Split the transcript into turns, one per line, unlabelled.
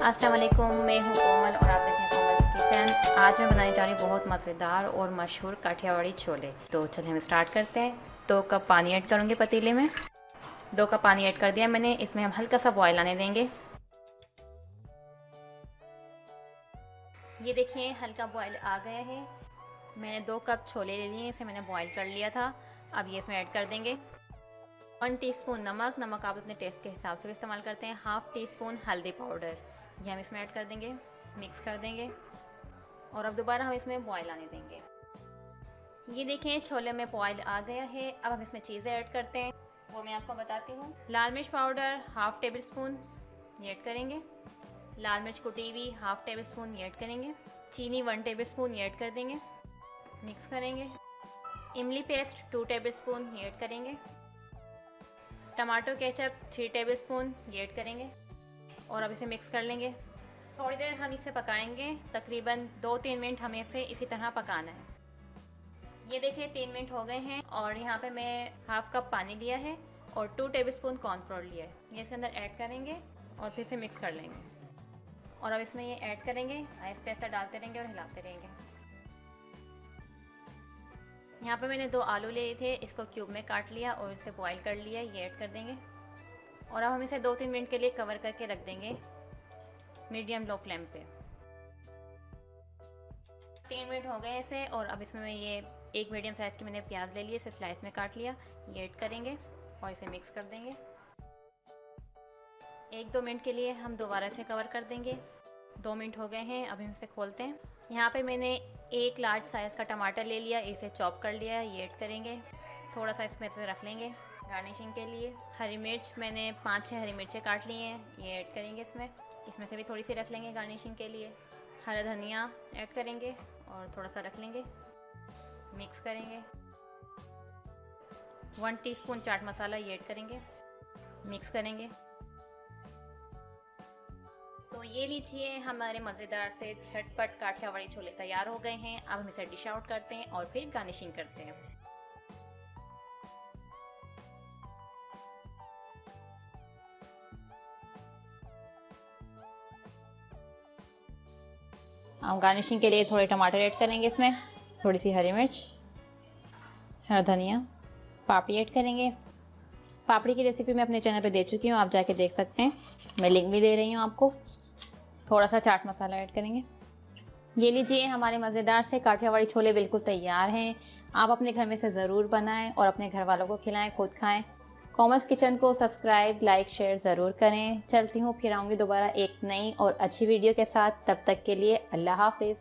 अस्सलाम वालेकुम, मैं हूँ कोमल और आप देख रहे हैं कोमल्स किचन। आज मैं बनाने जा रही हूँ बहुत मज़ेदार और मशहूर काठियावाड़ी छोले। तो चलिए हम स्टार्ट करते हैं। 2 कप पानी ऐड करूँगी पतीले में। 2 कप पानी ऐड कर दिया मैंने। इसमें हम हल्का सा बॉयल आने देंगे। ये देखिए हल्का बॉयल आ गया है। मैंने 2 कप छोले ले लिए, इसे मैंने बॉयल कर लिया था। अब ये इसमें ऐड कर देंगे 1 टीस्पून नमक। नमक आप अपने टेस्ट के हिसाब से भी इस्तेमाल करते हैं। हाफ़ टीस्पून हल्दी पाउडर, ये हम इसमें ऐड कर देंगे। मिक्स कर देंगे और अब दोबारा हम इसमें बॉयल आने देंगे। ये देखें छोले में बॉयल आ गया है। अब हम इसमें चीज़ें ऐड करते हैं, वो मैं आपको बताती हूँ। लाल मिर्च पाउडर हाफ़ टेबल स्पून ये ऐड करेंगे। लाल मिर्च कुटी हुई हाफ़ टेबल स्पून ये ऐड करेंगे। चीनी 1 टेबल स्पून ये ऐड कर देंगे। मिक्स करेंगे। इमली पेस्ट 2 टेबल स्पून ये ऐड करेंगे। टमाटो केचप 3 टेबल स्पून ये ऐड करेंगे और अब इसे मिक्स कर लेंगे। थोड़ी देर हम इसे पकाएंगे, तकरीबन 2-3 मिनट हमें इसे इसी तरह पकाना है। ये देखिए 3 मिनट हो गए हैं और यहाँ पे मैं हाफ़ कप पानी लिया है और 2 टेबल स्पून कॉर्नफ्लोर लिया है। ये इसके अंदर ऐड करेंगे और फिर से मिक्स कर लेंगे और अब इसमें ये ऐड करेंगे। आहिस्ता आहिस्ता डालते रहेंगे और हिलाते रहेंगे। यहाँ पे मैंने 2 आलू लिए थे, इसको क्यूब में काट लिया और इसे बॉईल कर लिया। ये ऐड कर देंगे और अब हम इसे 2-3 मिनट के लिए कवर करके रख देंगे मीडियम लो फ्लेम पे। 3 मिनट हो गए इसे और अब इसमें मैं ये एक मीडियम साइज़ की मैंने प्याज ले लिया, इसे स्लाइस में काट लिया। ये ऐड करेंगे और इसे मिक्स कर देंगे। 1-2 मिनट के लिए हम दोबारा से कवर कर देंगे। 2 मिनट हो गए हैं, अब हम इसे खोलते हैं। यहाँ पे मैंने 1 लार्ज साइज़ का टमाटर ले लिया, इसे चॉप कर लिया। ये ऐड करेंगे। थोड़ा सा इसमें से रख लेंगे गार्निशिंग के लिए। हरी मिर्च मैंने 5-6 हरी मिर्चें काट ली हैं, ये ऐड करेंगे इसमें से भी थोड़ी सी रख लेंगे गार्निशिंग के लिए। हरा धनिया ऐड करेंगे और थोड़ा सा रख लेंगे। मिक्स करेंगे। 1 टीस्पून चाट मसाला ये ऐड करेंगे। मिक्स करेंगे। तो ये लीजिए हमारे मज़ेदार से झटपट काठियावाड़ी छोले तैयार हो गए हैं। अब हम इसे डिश आउट करते हैं और फिर गार्निशिंग करते हैं। हम गार्निशिंग के लिए थोड़े टमाटर ऐड करेंगे, इसमें थोड़ी सी हरी मिर्च, हरा धनिया, पापड़ी ऐड करेंगे। पापड़ी की रेसिपी मैं अपने चैनल पे दे चुकी हूँ, आप जाके देख सकते हैं। मैं लिंक भी दे रही हूँ आपको। थोड़ा सा चाट मसाला ऐड करेंगे। ये लीजिए हमारे मज़ेदार से काठियावाड़ी छोले बिल्कुल तैयार हैं। आप अपने घर में से ज़रूर बनाएं और अपने घर वालों को खिलाएं, खुद खाएं। कॉमर्स किचन को सब्सक्राइब, लाइक, शेयर ज़रूर करें। चलती हूँ, फिर आऊँगी दोबारा एक नई और अच्छी वीडियो के साथ। तब तक के लिए अल्लाह हाफिज़।